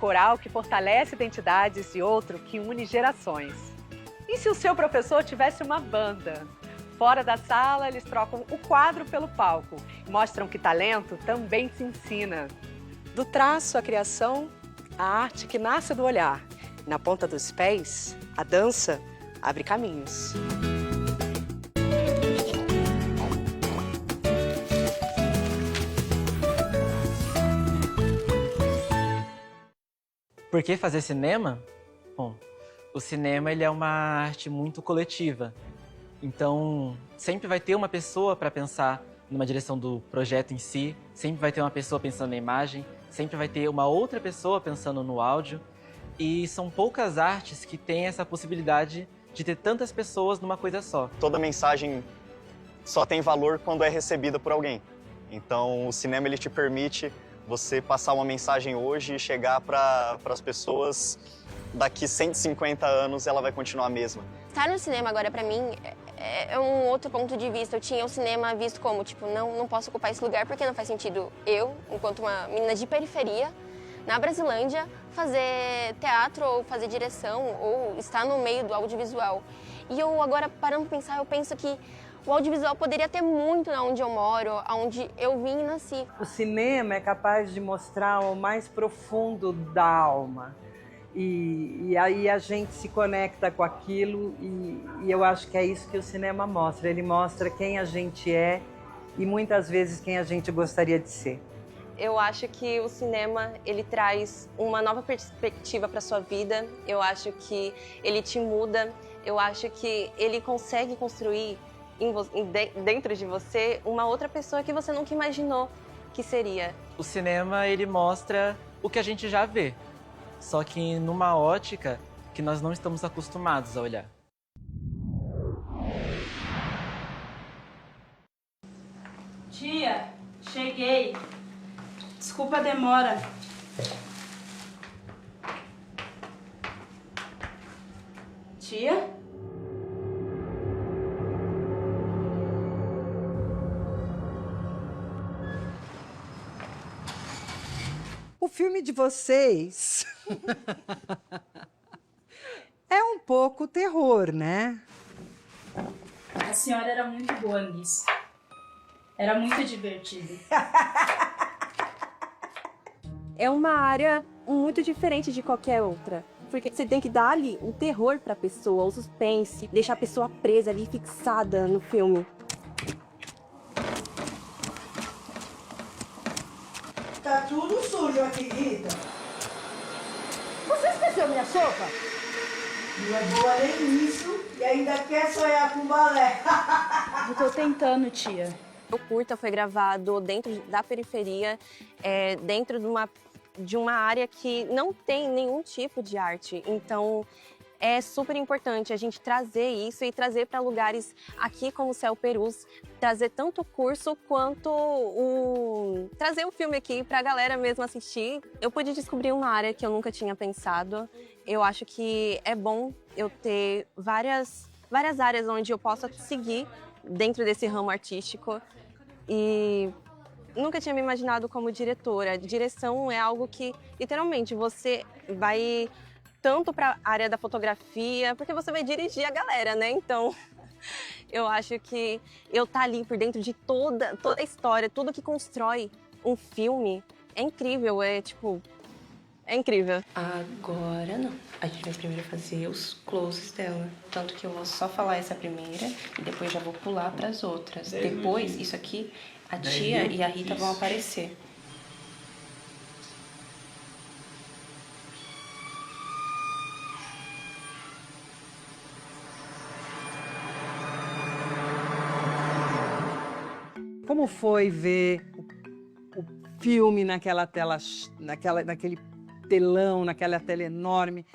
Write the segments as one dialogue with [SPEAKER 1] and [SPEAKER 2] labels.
[SPEAKER 1] coral que fortalece identidades e outro que une gerações. E se o seu professor tivesse uma banda? Fora da sala, eles trocam o quadro pelo palco e mostram que talento também se ensina. Do traço à criação, a arte que nasce do olhar. Na ponta dos pés, a dança abre caminhos.
[SPEAKER 2] Por que fazer cinema? Bom, o cinema ele é uma arte muito coletiva. Então, sempre vai ter uma pessoa para pensar numa direção do projeto em si, sempre vai ter uma pessoa pensando na imagem, sempre vai ter uma outra pessoa pensando no áudio. E são poucas artes que têm essa possibilidade de ter tantas pessoas numa coisa só.
[SPEAKER 3] Toda mensagem só tem valor quando é recebida por alguém. Então, o cinema ele te permite você passar uma mensagem hoje e chegar para as pessoas, daqui 150 anos ela vai continuar a mesma.
[SPEAKER 4] Estar no cinema agora, pra mim, é um outro ponto de vista. Eu tinha o cinema visto como, tipo, não posso ocupar esse lugar porque não faz sentido eu, enquanto uma menina de periferia, na Brasilândia, fazer teatro ou fazer direção ou estar no meio do audiovisual. E eu agora, parando pra pensar, eu penso que o audiovisual poderia ter muito onde eu moro, onde eu vim e nasci.
[SPEAKER 5] O cinema é capaz de mostrar o mais profundo da alma. E aí a gente se conecta com aquilo e eu acho que é isso que o cinema mostra. Ele mostra quem a gente é e muitas vezes quem a gente gostaria de ser.
[SPEAKER 6] Eu acho que o cinema, ele traz uma nova perspectiva para sua vida. Eu acho que ele te muda. Eu acho que ele consegue construir dentro de você uma outra pessoa que você nunca imaginou que seria.
[SPEAKER 2] O cinema, ele mostra o que a gente já vê, só que numa ótica que nós não estamos acostumados a olhar.
[SPEAKER 7] Tia, cheguei. Desculpa a demora. Tia?
[SPEAKER 5] O filme de vocês é um pouco terror, né?
[SPEAKER 7] A senhora era muito boa nisso. Era muito divertido.
[SPEAKER 8] É uma área muito diferente de qualquer outra. Porque você tem que dar ali um terror pra pessoa, o suspense, deixar a pessoa presa ali, fixada no filme.
[SPEAKER 9] Tá tudo sujo aqui, Rita.
[SPEAKER 10] Você esqueceu minha sopa?
[SPEAKER 9] Não é boa nem isso e ainda quer sonhar com balé.
[SPEAKER 7] Eu tô tentando, tia.
[SPEAKER 6] O curta foi gravado dentro da periferia, dentro de uma área que não tem nenhum tipo de arte. Então, é super importante a gente trazer isso e trazer para lugares aqui como o Céu Perus, trazer tanto o curso quanto trazer o filme aqui para a galera mesmo assistir. Eu pude descobrir uma área que eu nunca tinha pensado. Eu acho que é bom eu ter várias áreas onde eu possa seguir dentro desse ramo artístico. E nunca tinha me imaginado como diretora. Direção é algo que, literalmente, você vai tanto para a área da fotografia, porque você vai dirigir a galera, né? Então, eu acho que eu estar ali por dentro de toda a história, tudo que constrói um filme, é incrível, é incrível.
[SPEAKER 11] Agora não. A gente vai primeiro fazer os closes dela. Tanto que eu vou só falar essa primeira e depois já vou pular para as outras. Depois, isso aqui, a tia e a Rita vão aparecer.
[SPEAKER 5] Como foi ver o filme naquela tela, naquele telão, naquela tela enorme,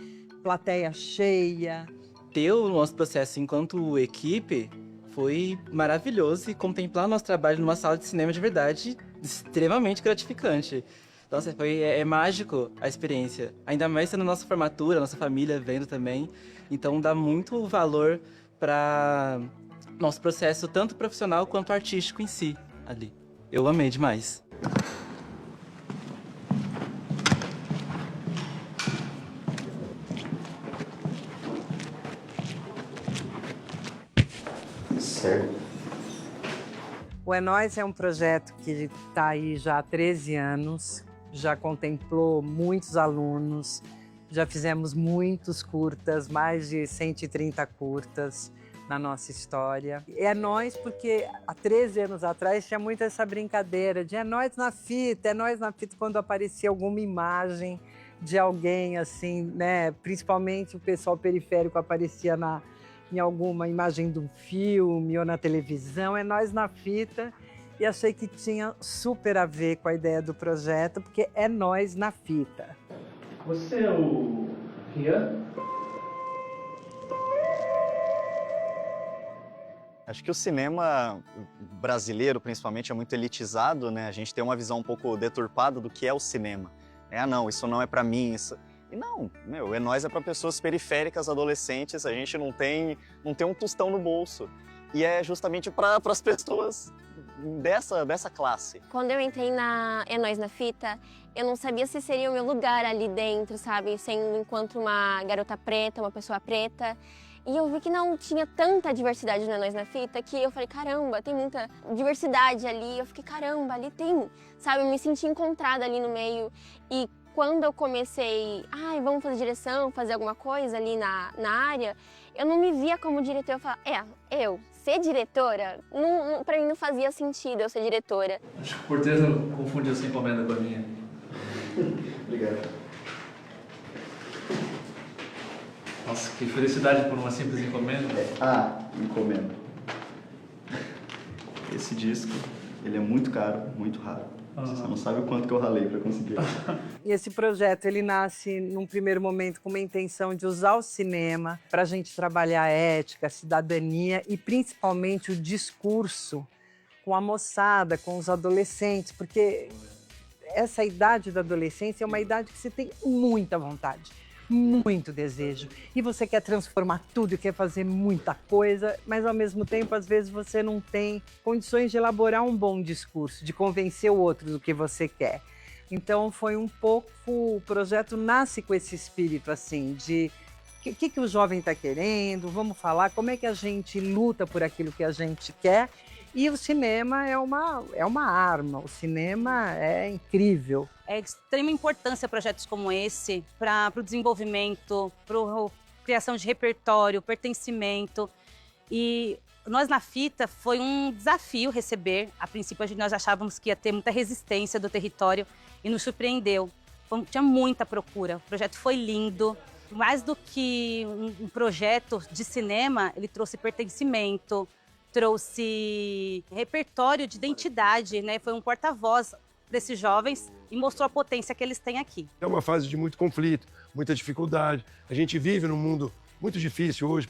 [SPEAKER 5] plateia cheia?
[SPEAKER 2] Ter o nosso processo enquanto equipe foi maravilhoso e contemplar nosso trabalho numa sala de cinema de verdade extremamente gratificante. Nossa, é mágico a experiência. Ainda mais sendo nossa formatura, nossa família vendo também. Então dá muito valor para nosso processo, tanto profissional quanto artístico em si, ali. Eu amei demais.
[SPEAKER 12] certo?
[SPEAKER 5] O É Nós é um projeto que está aí já há 13 anos, já contemplou muitos alunos, já fizemos muitos curtas, mais de 130 curtas na nossa história. É Nós porque há 13 anos atrás tinha muito essa brincadeira de é nós na fita, quando aparecia alguma imagem de alguém assim, né? Principalmente o pessoal periférico aparecia em alguma imagem de um filme ou na televisão, é Nós na fita. E achei que tinha super a ver com a ideia do projeto, porque é nós na fita.
[SPEAKER 13] Você é o Rian?
[SPEAKER 3] Acho que o cinema brasileiro, principalmente, é muito elitizado, né? A gente tem uma visão um pouco deturpada do que é o cinema. Não, isso não é pra mim, isso... E não, É Nós é pra pessoas periféricas, adolescentes, a gente não tem um tostão no bolso. E é justamente para as pessoas dessa classe.
[SPEAKER 4] Quando eu entrei na É Nós na Fita, eu não sabia se seria o meu lugar ali dentro, sabe? Sendo enquanto uma garota preta, uma pessoa preta. E eu vi que não tinha tanta diversidade no É Nós na Fita, que eu falei, caramba, tem muita diversidade ali. Eu fiquei, caramba, ali tem, sabe? Eu me senti encontrada ali no meio. E quando eu comecei, vamos fazer direção, fazer alguma coisa ali na área, eu não me via como diretora. Eu falava, eu ser diretora, pra mim não fazia sentido eu ser diretora.
[SPEAKER 13] Acho que o porteiro confundiu essa encomenda com a minha.
[SPEAKER 12] Obrigado.
[SPEAKER 13] Nossa, que felicidade por uma simples encomenda.
[SPEAKER 12] Encomenda. Esse disco, ele é muito caro, muito raro. Você não sabe o quanto que eu ralei para conseguir.
[SPEAKER 5] E esse projeto, ele nasce num primeiro momento com uma intenção de usar o cinema para a gente trabalhar a ética, a cidadania e principalmente o discurso com a moçada, com os adolescentes, porque essa idade da adolescência é uma idade que você tem muita vontade, muito desejo. E você quer transformar tudo e quer fazer muita coisa, mas ao mesmo tempo, às vezes, você não tem condições de elaborar um bom discurso, de convencer o outro do que você quer. Então, foi um pouco... O projeto nasce com esse espírito, assim, de o que o jovem está querendo, vamos falar, como é que a gente luta por aquilo que a gente quer. E o cinema é uma arma, o cinema é incrível.
[SPEAKER 14] É de extrema importância projetos como esse para o desenvolvimento, para a criação de repertório, pertencimento. E Nós na Fita foi um desafio receber. A princípio, nós achávamos que ia ter muita resistência do território e nos surpreendeu. Tinha muita procura, o projeto foi lindo. Mais do que um projeto de cinema, ele trouxe pertencimento, trouxe repertório de identidade, né? Foi um porta-voz desses jovens e mostrou a potência que eles têm aqui.
[SPEAKER 15] É uma fase de muito conflito, muita dificuldade. A gente vive num mundo muito difícil hoje,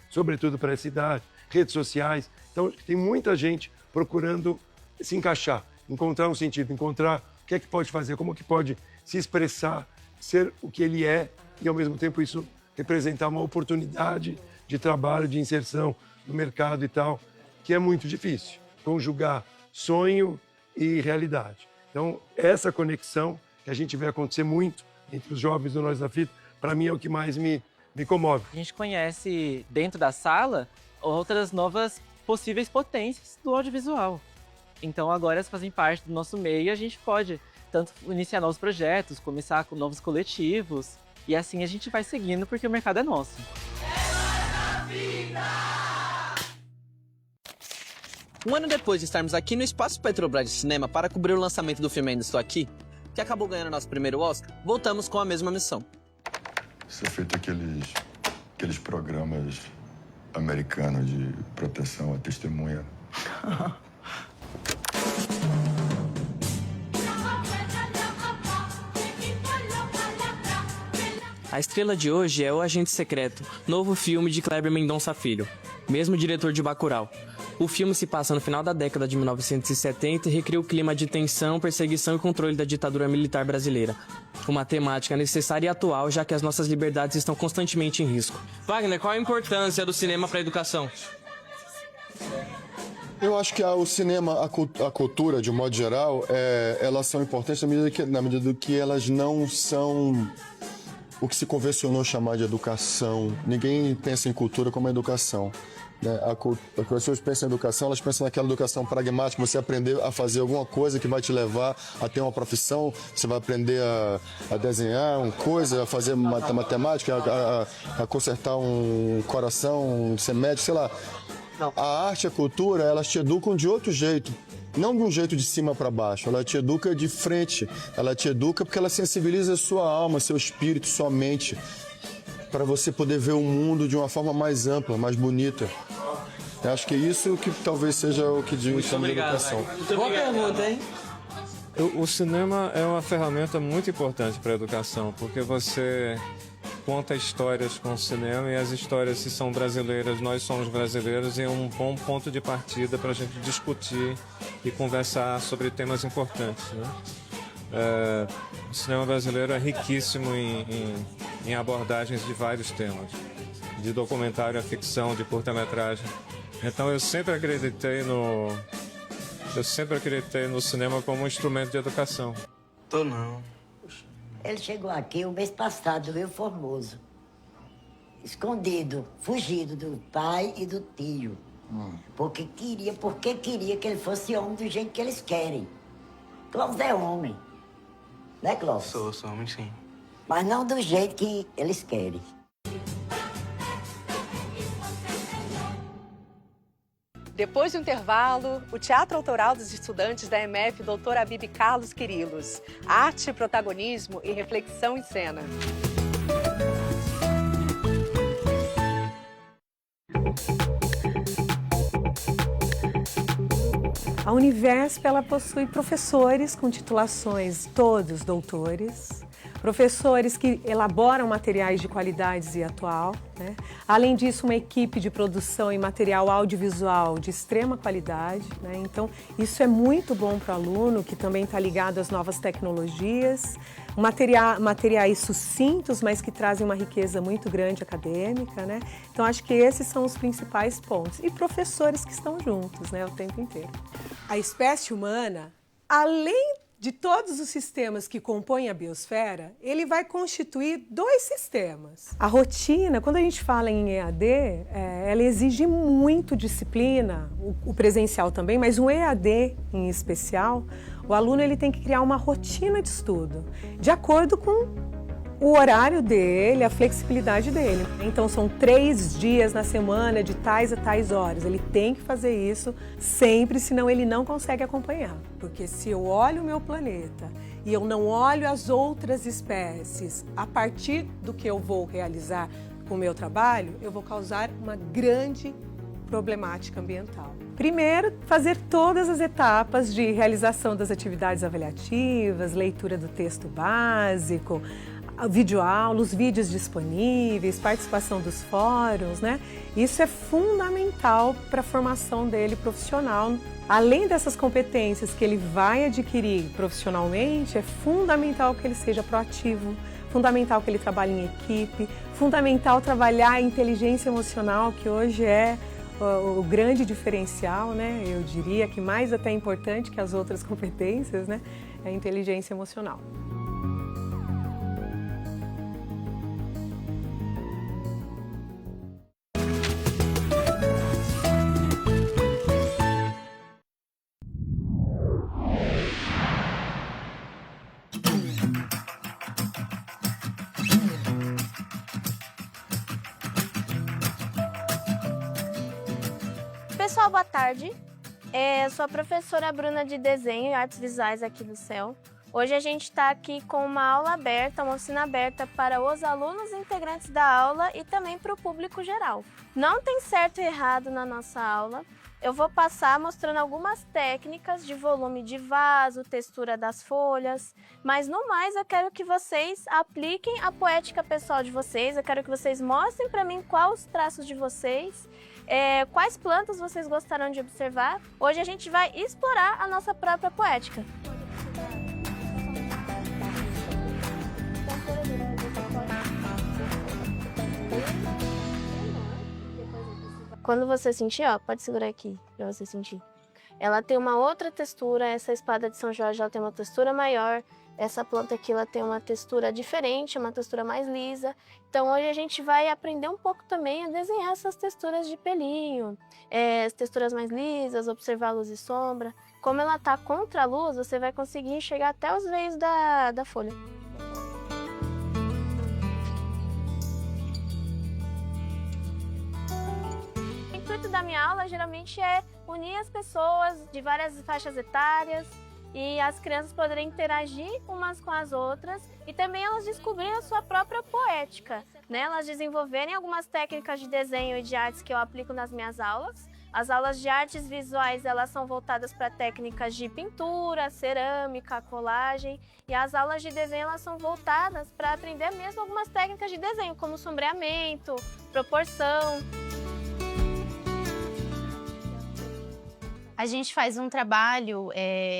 [SPEAKER 15] sobretudo para essa idade, redes sociais. Então, tem muita gente procurando se encaixar, encontrar um sentido, encontrar o que é que pode fazer, como que pode se expressar, ser o que ele é e, ao mesmo tempo, isso representar uma oportunidade de trabalho, de inserção no mercado e tal, que é muito difícil, conjugar sonho e realidade. Então, essa conexão que a gente vê acontecer muito entre os jovens do Nós na Fita, para mim é o que mais me comove.
[SPEAKER 2] A gente conhece, dentro da sala, outras novas possíveis potências do audiovisual. Então, agora, elas fazem parte do nosso meio e a gente pode tanto iniciar novos projetos, começar com novos coletivos, e assim a gente vai seguindo, porque o mercado é nosso.
[SPEAKER 16] Um ano depois de estarmos aqui no Espaço Petrobras de Cinema para cobrir o lançamento do filme Ainda Estou Aqui, que acabou ganhando nosso primeiro Oscar, voltamos com a mesma missão.
[SPEAKER 17] Ser feito aqueles programas americanos de proteção à testemunha.
[SPEAKER 18] A estrela de hoje é O Agente Secreto, novo filme de Kleber Mendonça Filho, mesmo diretor de Bacurau. O filme se passa no final da década de 1970 e recria o clima de tensão, perseguição e controle da ditadura militar brasileira. Uma temática necessária e atual, já que as nossas liberdades estão constantemente em risco. Wagner, qual a importância do cinema para a educação?
[SPEAKER 17] Eu acho que o cinema, a cultura, de um modo geral, elas são importantes na medida que elas não são o que se convencionou chamar de educação. Ninguém pensa em cultura como educação. Né? As pessoas pensam em educação, elas pensam naquela educação pragmática, você aprender a fazer alguma coisa que vai te levar a ter uma profissão, você vai aprender a desenhar uma coisa, a fazer matemática, a consertar um coração, ser médico, sei lá. A arte e a cultura, elas te educam de outro jeito. Não de um jeito de cima para baixo, ela te educa de frente. Ela te educa porque ela sensibiliza a sua alma, seu espírito, sua mente, para você poder ver o mundo de uma forma mais ampla, mais bonita. Eu acho que é isso que talvez seja o que diz sobre educação.
[SPEAKER 18] Boa pergunta, hein?
[SPEAKER 19] O cinema é uma ferramenta muito importante para a educação, porque você conta histórias com o cinema e as histórias, se são brasileiras, nós somos brasileiros, e é um bom ponto de partida para a gente discutir e conversar sobre temas importantes, né? O cinema brasileiro é riquíssimo em abordagens de vários temas, de documentário a ficção, de curta-metragem. Então eu sempre acreditei no cinema como um instrumento de educação.
[SPEAKER 18] Tô não.
[SPEAKER 10] Ele chegou aqui o mês passado, veio Formoso. Escondido, fugido do pai e do tio. Porque queria que ele fosse homem do jeito que eles querem. Clóvis é homem. Né, Clóvis?
[SPEAKER 18] Sou homem, sim.
[SPEAKER 10] Mas não do jeito que eles querem.
[SPEAKER 1] Depois do intervalo, o Teatro Autoral dos Estudantes da EMF, Dr. Habib Carlos Quirilos. Arte, protagonismo e reflexão em cena.
[SPEAKER 20] A Univesp, ela possui professores com titulações, todos doutores, professores que elaboram materiais de qualidade e atual, né? Além disso, uma equipe de produção e material audiovisual de extrema qualidade, né? Então, isso é muito bom para o aluno, que também está ligado às novas tecnologias, materiais sucintos, mas que trazem uma riqueza muito grande acadêmica, né? Então, acho que esses são os principais pontos. E professores que estão juntos, né, o tempo inteiro. A espécie humana, além de todos os sistemas que compõem a biosfera, ele vai constituir 2 sistemas. A rotina, quando a gente fala em EAD, ela exige muito disciplina, o presencial também, mas o EAD em especial, o aluno ele tem que criar uma rotina de estudo, de acordo com o horário dele, a flexibilidade dele. Então são 3 dias na semana, de tais a tais horas. Ele tem que fazer isso sempre, senão ele não consegue acompanhar. Porque se eu olho o meu planeta e eu não olho as outras espécies a partir do que eu vou realizar com o meu trabalho, eu vou causar uma grande problemática ambiental. Primeiro, fazer todas as etapas de realização das atividades avaliativas, leitura do texto básico, videoaula, os vídeos disponíveis, participação dos fóruns, né? Isso é fundamental para a formação dele profissional. Além dessas competências que ele vai adquirir profissionalmente, é fundamental que ele seja proativo, fundamental que ele trabalhe em equipe, fundamental trabalhar a inteligência emocional, que hoje é o grande diferencial, né? Eu diria que mais até importante que as outras competências, né? É a inteligência emocional.
[SPEAKER 21] Pessoal, boa tarde. Eu sou a professora Bruna de Desenho e Artes Visuais aqui do CEL. Hoje a gente está aqui com uma aula aberta, uma oficina aberta para os alunos integrantes da aula e também para o público geral. Não tem certo e errado na nossa aula. Eu vou passar mostrando algumas técnicas de volume de vaso, textura das folhas, mas no mais eu quero que vocês apliquem a poética pessoal de vocês, eu quero que vocês mostrem para mim quais os traços de vocês, quais plantas vocês gostaram de observar. Hoje a gente vai explorar a nossa própria poética. Quando você sentir, ó, pode segurar aqui pra você sentir. Ela tem uma outra textura, essa espada de São Jorge ela tem uma textura maior, Essa planta aqui ela tem uma textura diferente, uma textura mais lisa. Então hoje a gente vai aprender um pouco também a desenhar essas texturas de pelinho, as texturas mais lisas, observar a luz e sombra. Como ela está contra a luz, você vai conseguir enxergar até os veios da folha. O intuito da minha aula geralmente é unir as pessoas de várias faixas etárias, e as crianças poderem interagir umas com as outras e também elas descobrirem a sua própria poética, né? Elas desenvolverem algumas técnicas de desenho e de artes que eu aplico nas minhas aulas. As aulas de artes visuais, elas são voltadas para técnicas de pintura, cerâmica, colagem, e as aulas de desenho, elas são voltadas para aprender mesmo algumas técnicas de desenho, como sombreamento, proporção.
[SPEAKER 14] A gente faz um trabalho,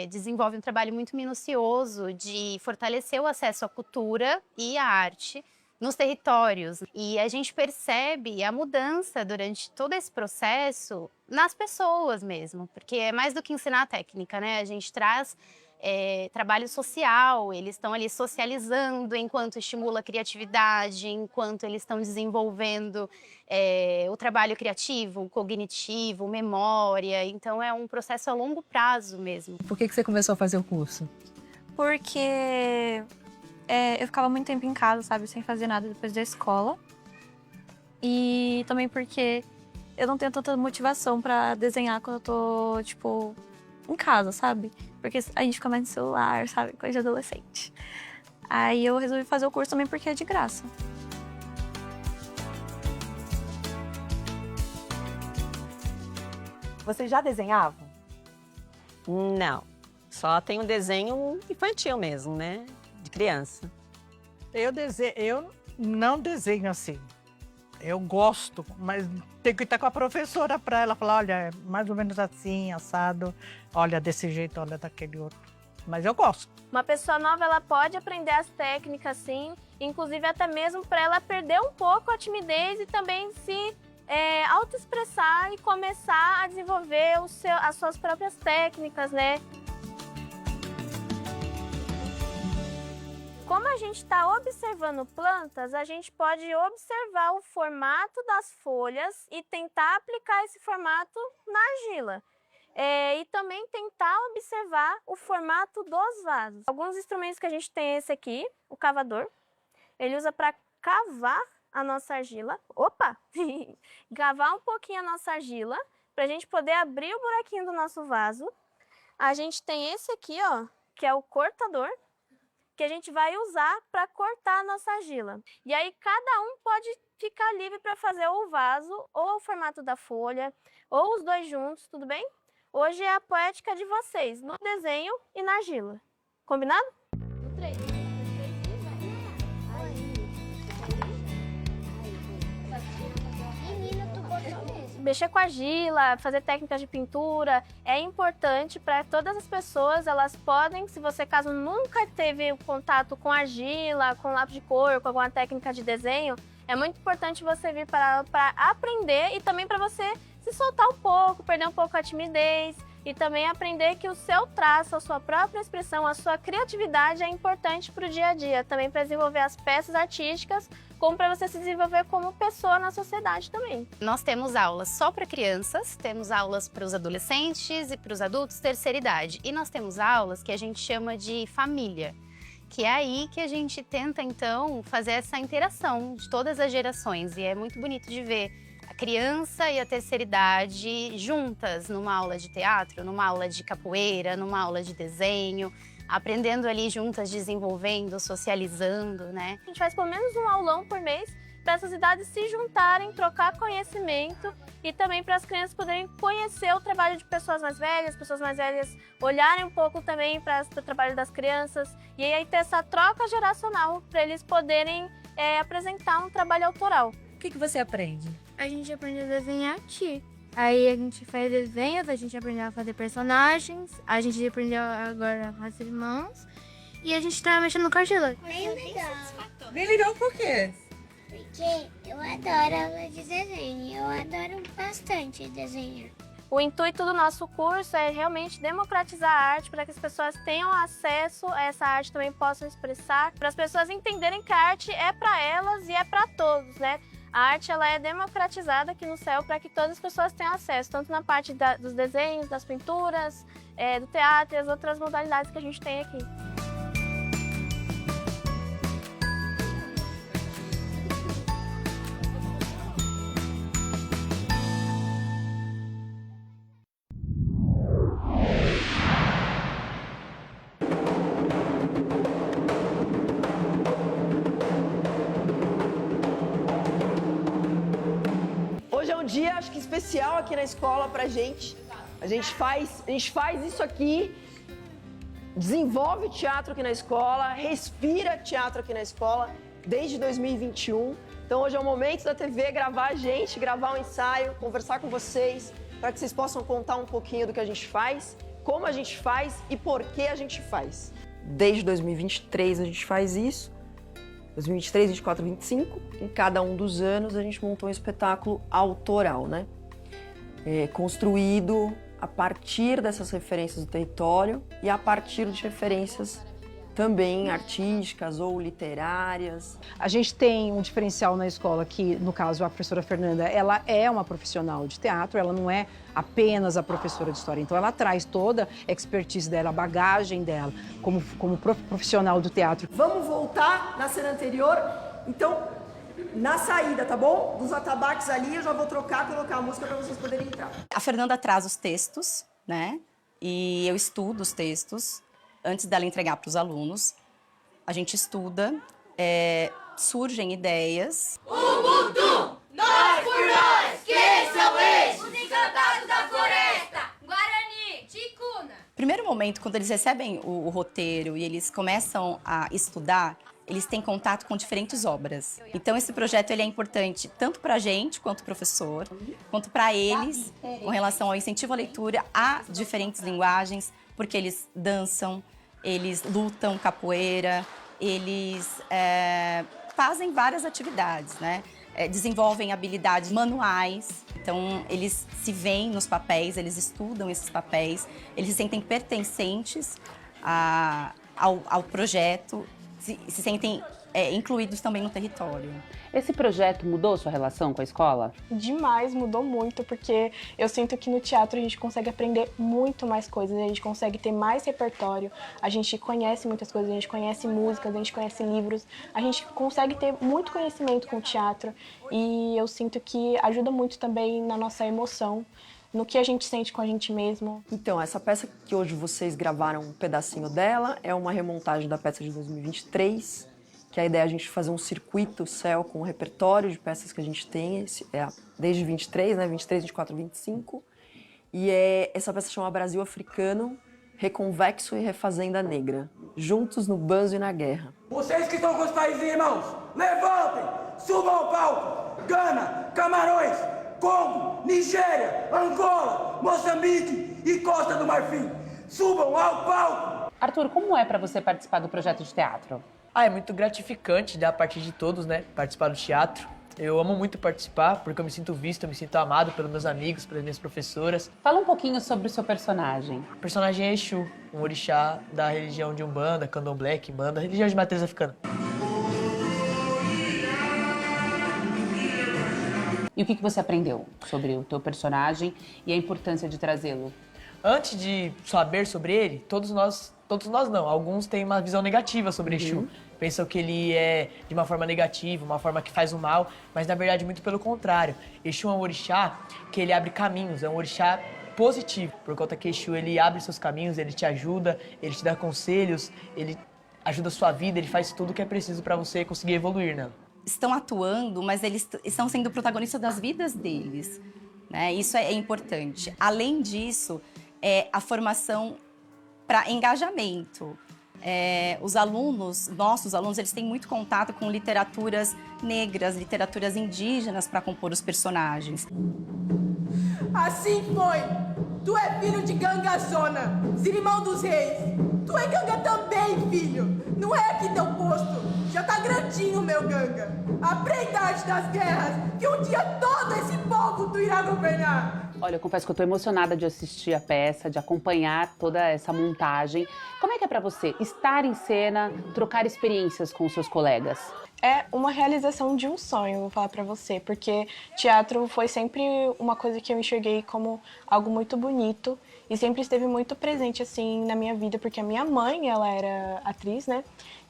[SPEAKER 14] desenvolve um trabalho muito minucioso de fortalecer o acesso à cultura e à arte nos territórios. E a gente percebe a mudança durante todo esse processo nas pessoas mesmo, porque é mais do que ensinar a técnica, né? A gente traz trabalho social, eles estão ali socializando enquanto estimula a criatividade, enquanto eles estão desenvolvendo o trabalho criativo, cognitivo, memória. Então é um processo a longo prazo mesmo.
[SPEAKER 8] Por que você começou a fazer o curso?
[SPEAKER 21] Porque eu ficava muito tempo em casa, sabe, sem fazer nada depois da escola. E também porque eu não tenho tanta motivação pra desenhar quando eu tô, tipo, em casa, sabe? Porque a gente fica mais no celular, sabe? Coisa de adolescente. Aí eu resolvi fazer o curso também porque é de graça.
[SPEAKER 1] Vocês já desenhavam?
[SPEAKER 22] Não, só tem um desenho infantil mesmo, né? De criança.
[SPEAKER 23] Eu não desenho assim. Eu gosto, mas tem que estar com a professora para ela falar, olha, é mais ou menos assim, assado, olha desse jeito, olha daquele outro. Mas eu gosto.
[SPEAKER 21] Uma pessoa nova, ela pode aprender as técnicas, sim, inclusive até mesmo para ela perder um pouco a timidez e também se autoexpressar e começar a desenvolver as suas próprias técnicas, né? Como a gente está observando plantas, a gente pode observar o formato das folhas e tentar aplicar esse formato na argila. E também tentar observar o formato dos vasos. Alguns instrumentos que a gente tem é esse aqui, o cavador. Ele usa para cavar a nossa argila. Opa! Cavar um pouquinho a nossa argila para a gente poder abrir o buraquinho do nosso vaso. A gente tem esse aqui, ó, que é o cortador, que a gente vai usar para cortar a nossa argila. E aí cada um pode ficar livre para fazer ou o vaso, ou o formato da folha, ou os dois juntos, tudo bem? Hoje é a poética de vocês, no desenho e na argila. Combinado? No 3. Mexer com argila, fazer técnicas de pintura é importante para todas as pessoas. Elas podem, se você caso nunca teve contato com argila, com lápis de cor, com alguma técnica de desenho, é muito importante você vir para aprender e também para você se soltar um pouco, perder um pouco a timidez e também aprender que o seu traço, a sua própria expressão, a sua criatividade é importante para o dia a dia, também para desenvolver as peças artísticas, como para você se desenvolver como pessoa na sociedade também.
[SPEAKER 14] Nós temos aulas só para crianças, temos aulas para os adolescentes e para os adultos terceira idade. E nós temos aulas que a gente chama de família, que é aí que a gente tenta, então, fazer essa interação de todas as gerações. E é muito bonito de ver a criança e a terceira idade juntas numa aula de teatro, numa aula de capoeira, numa aula de desenho, aprendendo ali juntas, desenvolvendo, socializando, né?
[SPEAKER 21] A gente faz pelo menos um aulão por mês para essas idades se juntarem, trocar conhecimento e também para as crianças poderem conhecer o trabalho de pessoas mais velhas olharem um pouco também para o trabalho das crianças e aí ter essa troca geracional para eles poderem apresentar um trabalho autoral.
[SPEAKER 8] O que você aprende?
[SPEAKER 21] A gente aprende a desenhar arte. Aí a gente faz desenhos, a gente aprendeu a fazer personagens, a gente aprendeu agora a fazer mãos e a gente tá mexendo com argila.
[SPEAKER 8] Bem legal. Bem legal por quê?
[SPEAKER 24] Porque eu adoro aula de desenho, eu adoro bastante desenhar.
[SPEAKER 21] O intuito do nosso curso é realmente democratizar a arte para que as pessoas tenham acesso a essa arte, também possam expressar, para as pessoas entenderem que a arte é para elas e é para todos, né? A arte ela é democratizada aqui no CEL para que todas as pessoas tenham acesso, tanto na parte dos desenhos, das pinturas, do teatro e as outras modalidades que a gente tem aqui.
[SPEAKER 6] Hoje é um dia, acho que especial aqui na escola pra gente. A gente faz isso aqui, desenvolve teatro aqui na escola, respira teatro aqui na escola desde 2021. Então hoje é o momento da TV gravar a gente, gravar um ensaio, conversar com vocês, para que vocês possam contar um pouquinho do que a gente faz, como a gente faz e por que a gente faz. Desde 2023 a gente faz isso. 2023, 24, 25, em cada um dos anos a gente montou um espetáculo autoral, né? Construído a partir dessas referências do território e a partir de referências também artísticas ou literárias.
[SPEAKER 7] A gente tem um diferencial na escola que, no caso, a professora Fernanda, ela é uma profissional de teatro, ela não é apenas a professora de história. Então, ela traz toda a expertise dela, a bagagem dela, como profissional do teatro.
[SPEAKER 6] Vamos voltar na cena anterior? Então, na saída, tá bom? Dos atabaques ali, eu já vou trocar, colocar a música para vocês poderem entrar.
[SPEAKER 9] A Fernanda traz os textos, né? E eu estudo os textos. Antes dela entregar para os alunos, a gente estuda, surgem ideias.
[SPEAKER 24] Ubuntu, nós por nós, quem são eles? Os encantados da floresta, Guarani, Ticuna.
[SPEAKER 9] Primeiro momento, quando eles recebem o roteiro e eles começam a estudar, eles têm contato com diferentes obras. Então, esse projeto ele é importante tanto para a gente, quanto professor, quanto para eles, com relação ao incentivo à leitura, a diferentes linguagens, porque eles dançam, eles lutam capoeira, eles fazem várias atividades, né? Desenvolvem habilidades manuais, então eles se veem nos papéis, eles estudam esses papéis, eles se sentem pertencentes ao projeto, se sentem incluídos também no território.
[SPEAKER 25] Esse projeto mudou sua relação com a escola?
[SPEAKER 21] Demais, mudou muito, porque eu sinto que no teatro a gente consegue aprender muito mais coisas, a gente consegue ter mais repertório, a gente conhece muitas coisas, a gente conhece músicas, a gente conhece livros, a gente consegue ter muito conhecimento com o teatro e eu sinto que ajuda muito também na nossa emoção, no que a gente sente com a gente mesmo.
[SPEAKER 6] Então, essa peça que hoje vocês gravaram um pedacinho dela é uma remontagem da peça de 2023, que a ideia é a gente fazer um circuito CEL com o repertório de peças que a gente tem, desde 23, né? 23, 24, 25. E essa peça chama Brasil Africano, Reconvexo e Refazenda Negra, juntos no banzo e na guerra.
[SPEAKER 26] Vocês que estão com os países irmãos, levantem, subam ao palco. Gana, Camarões, Congo, Nigéria, Angola, Moçambique e Costa do Marfim. Subam ao palco!
[SPEAKER 25] Arthur, como é para você participar do projeto de teatro?
[SPEAKER 27] É muito gratificante da parte de todos, né? Participar do teatro. Eu amo muito participar, porque eu me sinto visto, eu me sinto amado pelos meus amigos, pelas minhas professoras.
[SPEAKER 25] Fala um pouquinho sobre o seu personagem.
[SPEAKER 27] O personagem é Exu, um orixá da religião de Umbanda, Candomblé, Quimbanda, religião de matriz africana.
[SPEAKER 25] E o que você aprendeu sobre o teu personagem e a importância de trazê-lo?
[SPEAKER 27] Antes de saber sobre ele, todos nós não, alguns têm uma visão negativa sobre Exu. Pensam que ele é de uma forma negativa, uma forma que faz o mal, mas na verdade muito pelo contrário. Exu é um orixá que ele abre caminhos, é um orixá positivo, por conta que Exu ele abre seus caminhos, ele te ajuda, ele te dá conselhos, ele ajuda a sua vida, ele faz tudo o que é preciso para você conseguir evoluir nela.
[SPEAKER 9] Estão atuando, mas eles estão sendo protagonistas das vidas deles, né? Isso é importante. Além disso, a formação para engajamento. Os alunos, nossos alunos, eles têm muito contato com literaturas negras, literaturas indígenas para compor os personagens.
[SPEAKER 24] Assim foi. Tu é filho de Gangazona, Zirimão dos Reis. Tu é Ganga também, filho. Não é aqui teu posto. Já tá grandinho, meu Ganga. Aprenda a arte das guerras, que um dia todo esse povo tu irá governar.
[SPEAKER 25] Olha, eu confesso que eu tô emocionada de assistir a peça, de acompanhar toda essa montagem. Como é que é pra você estar em cena, trocar experiências com os seus colegas?
[SPEAKER 21] É uma realização de um sonho, vou falar pra você, porque teatro foi sempre uma coisa que eu enxerguei como algo muito bonito e sempre esteve muito presente, assim, na minha vida, porque a minha mãe, ela era atriz, né?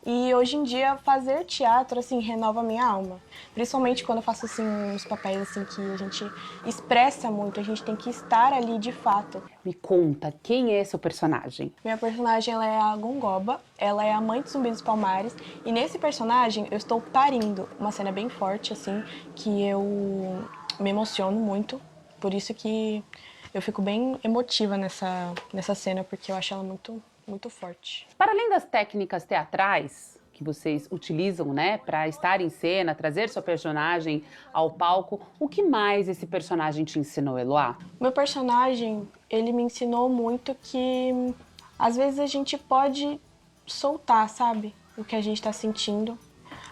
[SPEAKER 21] E hoje em dia fazer teatro, assim, renova a minha alma. Principalmente quando eu faço, assim, uns papéis, assim, que a gente expressa muito, a gente tem que estar ali de fato.
[SPEAKER 25] Me conta, quem é seu personagem?
[SPEAKER 21] Minha personagem, ela é a Gongoba, ela é a mãe de Zumbi dos Palmares. E nesse personagem, eu estou parindo uma cena bem forte, assim, que eu me emociono muito. Por isso que eu fico bem emotiva nessa cena, porque eu acho ela muito forte.
[SPEAKER 25] Para além das técnicas teatrais que vocês utilizam, né, para estar em cena, trazer sua personagem ao palco, o que mais esse personagem te ensinou, Eloá?
[SPEAKER 21] Meu personagem, ele me ensinou muito que às vezes a gente pode soltar, sabe, o que a gente está sentindo.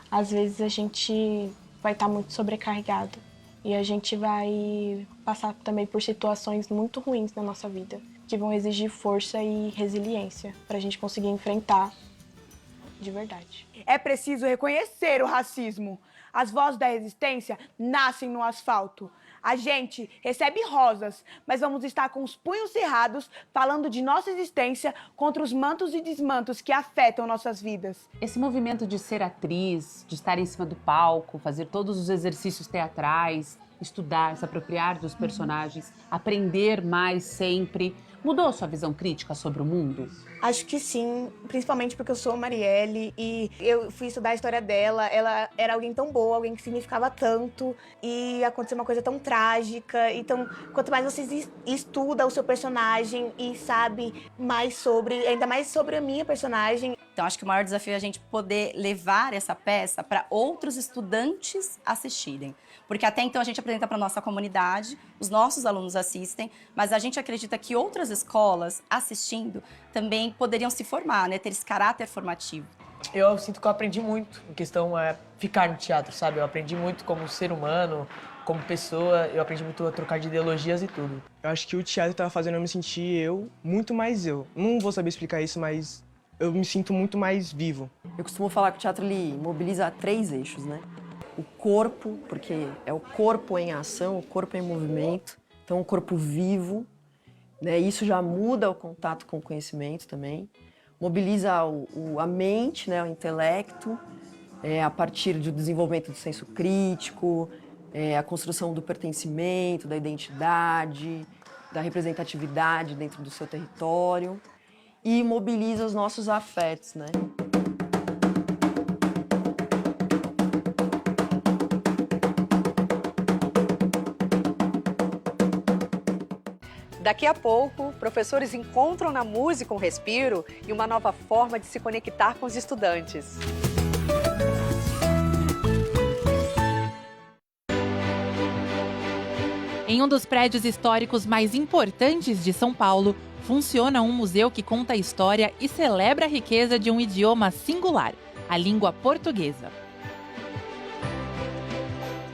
[SPEAKER 21] Às vezes a gente vai estar muito sobrecarregado e a gente vai passar também por situações muito ruins na nossa vida, que vão exigir força e resiliência para a gente conseguir enfrentar de verdade.
[SPEAKER 3] É preciso reconhecer o racismo. As vozes da resistência nascem no asfalto. A gente recebe rosas, mas vamos estar com os punhos cerrados falando de nossa existência contra os mantos e desmantos que afetam nossas vidas.
[SPEAKER 25] Esse movimento de ser atriz, de estar em cima do palco, fazer todos os exercícios teatrais, estudar, se apropriar dos personagens, aprender mais sempre, mudou a sua visão crítica sobre o mundo?
[SPEAKER 3] Acho que sim, principalmente porque eu sou a Marielle e eu fui estudar a história dela. Ela era alguém tão boa, alguém que significava tanto e aconteceu uma coisa tão trágica. Então, quanto mais você estuda o seu personagem e sabe mais sobre, ainda mais sobre a minha personagem.
[SPEAKER 9] Então, acho que o maior desafio é a gente poder levar essa peça para outros estudantes assistirem. Porque até então a gente apresenta para a nossa comunidade, os nossos alunos assistem, mas a gente acredita que outras escolas assistindo também poderiam se formar, né? Ter esse caráter formativo.
[SPEAKER 27] Eu sinto que eu aprendi muito em questão ficar no teatro, sabe? Eu aprendi muito como ser humano, como pessoa, eu aprendi muito a trocar de ideologias e tudo.
[SPEAKER 4] Eu acho que o teatro estava fazendo eu me sentir muito mais eu. Não vou saber explicar isso, mas eu me sinto muito mais vivo.
[SPEAKER 6] Eu costumo falar que o teatro ele mobiliza 3 eixos, né? O corpo, porque é o corpo em ação, o corpo em movimento, então o corpo vivo, né? Isso já muda o contato com o conhecimento também. Mobiliza a mente, né? O intelecto, a partir do desenvolvimento do senso crítico, a construção do pertencimento, da identidade, da representatividade dentro do seu território. E mobiliza os nossos afetos, né?
[SPEAKER 1] Daqui a pouco, professores encontram na música um respiro e uma nova forma de se conectar com os estudantes.
[SPEAKER 5] Em um dos prédios históricos mais importantes de São Paulo, funciona um museu que conta a história e celebra a riqueza de um idioma singular, a língua portuguesa.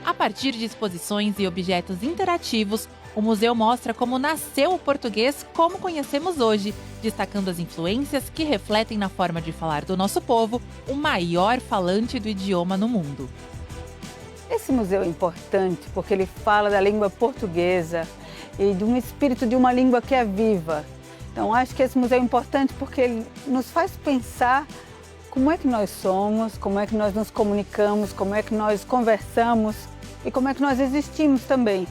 [SPEAKER 5] A partir de exposições e objetos interativos, o museu mostra como nasceu o português como conhecemos hoje, destacando as influências que refletem na forma de falar do nosso povo, o maior falante do idioma no mundo.
[SPEAKER 11] Esse museu é importante porque ele fala da língua portuguesa e de um espírito de uma língua que é viva. Então, acho que esse museu é importante porque ele nos faz pensar como é que nós somos, como é que nós nos comunicamos, como é que nós conversamos e como é que nós existimos também.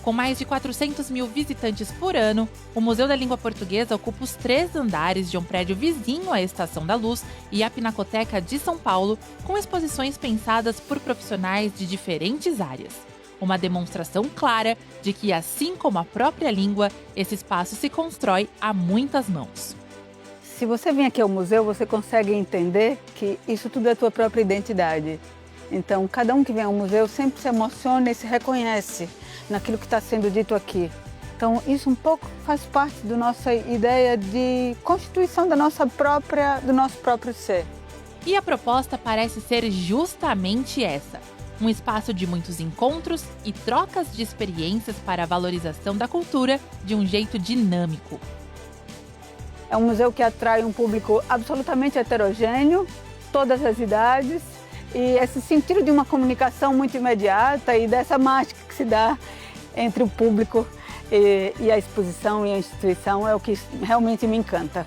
[SPEAKER 5] Com mais de 400 mil visitantes por ano, o Museu da Língua Portuguesa ocupa os 3 andares de um prédio vizinho à Estação da Luz e à Pinacoteca de São Paulo, com exposições pensadas por profissionais de diferentes áreas. Uma demonstração clara de que, assim como a própria língua, esse espaço se constrói a muitas mãos.
[SPEAKER 11] Se você vem aqui ao museu, você consegue entender que isso tudo é a tua própria identidade. Então, cada um que vem ao museu sempre se emociona e se reconhece naquilo que está sendo dito aqui. Então, isso um pouco faz parte da nossa ideia de constituição do nosso próprio ser.
[SPEAKER 5] E a proposta parece ser justamente essa: Um espaço de muitos encontros e trocas de experiências para a valorização da cultura de um jeito dinâmico.
[SPEAKER 11] É um museu que atrai um público absolutamente heterogêneo, todas as idades, e esse sentido de uma comunicação muito imediata e dessa mágica que se dá entre o público e a exposição e a instituição é o que realmente me encanta.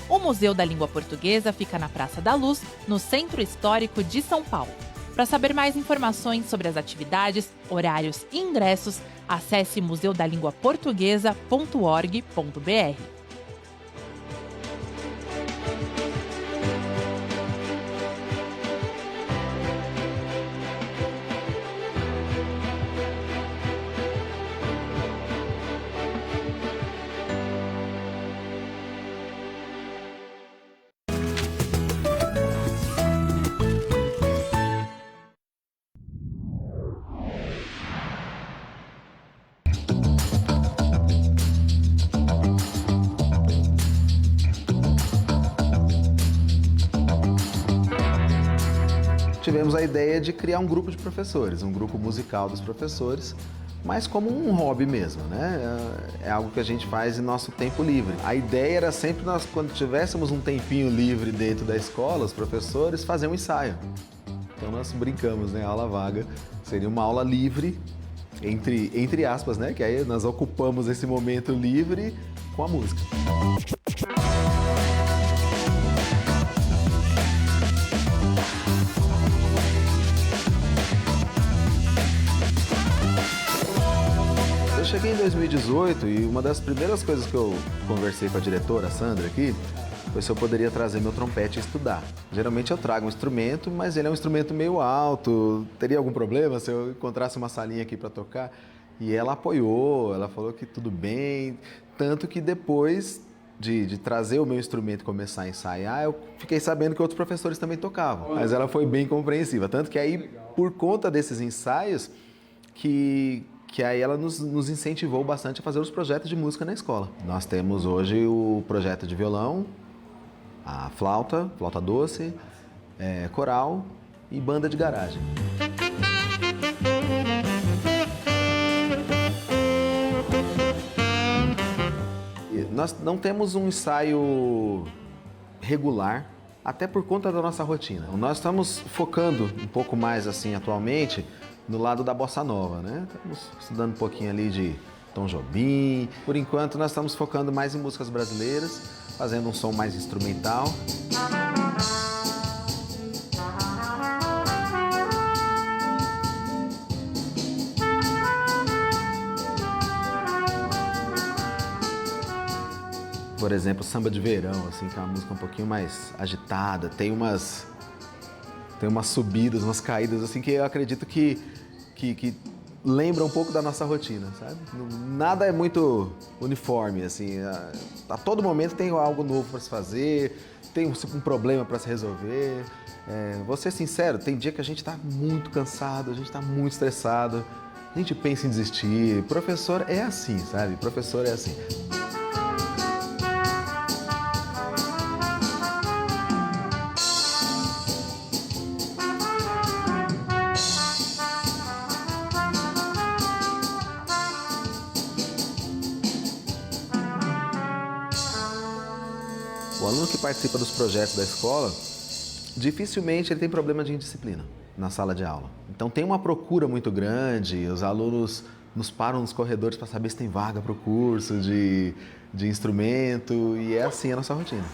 [SPEAKER 5] O Museu da Língua Portuguesa fica na Praça da Luz, no Centro Histórico de São Paulo. Para saber mais informações sobre as atividades, horários e ingressos, acesse museudalinguaportuguesa.org.br.
[SPEAKER 2] Tivemos a ideia de criar um grupo de professores, um grupo musical dos professores, mas como um hobby mesmo, né? É algo que a gente faz em nosso tempo livre. A ideia era sempre nós, quando tivéssemos um tempinho livre dentro da escola, os professores, fazer um ensaio. Então nós brincamos, né? A aula vaga seria uma aula livre, entre aspas, né? Que aí nós ocupamos esse momento livre com a música. Eu cheguei em 2018 e uma das primeiras coisas que eu conversei com a diretora, a Sandra, aqui, foi se eu poderia trazer meu trompete e estudar. Geralmente eu trago um instrumento, mas ele é um instrumento meio alto, teria algum problema se eu encontrasse uma salinha aqui para tocar? E ela apoiou, ela falou que tudo bem, tanto que depois de trazer o meu instrumento e começar a ensaiar, eu fiquei sabendo que outros professores também tocavam. Mas ela foi bem compreensiva, tanto que aí, por conta desses ensaios, que aí ela nos incentivou bastante a fazer os projetos de música na escola. Nós temos hoje o projeto de violão, a flauta doce, coral e banda de garagem. Nós não temos um ensaio regular, até por conta da nossa rotina. Nós estamos focando um pouco mais assim atualmente no lado da bossa nova, né? Estamos estudando um pouquinho ali de Tom Jobim. Por enquanto nós estamos focando mais em músicas brasileiras, fazendo um som mais instrumental. Por exemplo, Samba de Verão, assim, que é uma música um pouquinho mais agitada, tem umas subidas, umas caídas, assim, que eu acredito que lembra um pouco da nossa rotina, sabe? Nada é muito uniforme, assim, a todo momento tem algo novo para se fazer, tem um problema para se resolver. Vou ser sincero, tem dia que a gente está muito cansado, a gente está muito estressado, a gente pensa em desistir. Professor é assim, sabe? Professor é assim. O aluno que participa dos projetos da escola, dificilmente ele tem problema de indisciplina na sala de aula. Então tem uma procura muito grande, os alunos nos param nos corredores para saber se tem vaga para o curso de instrumento, e é assim a nossa rotina.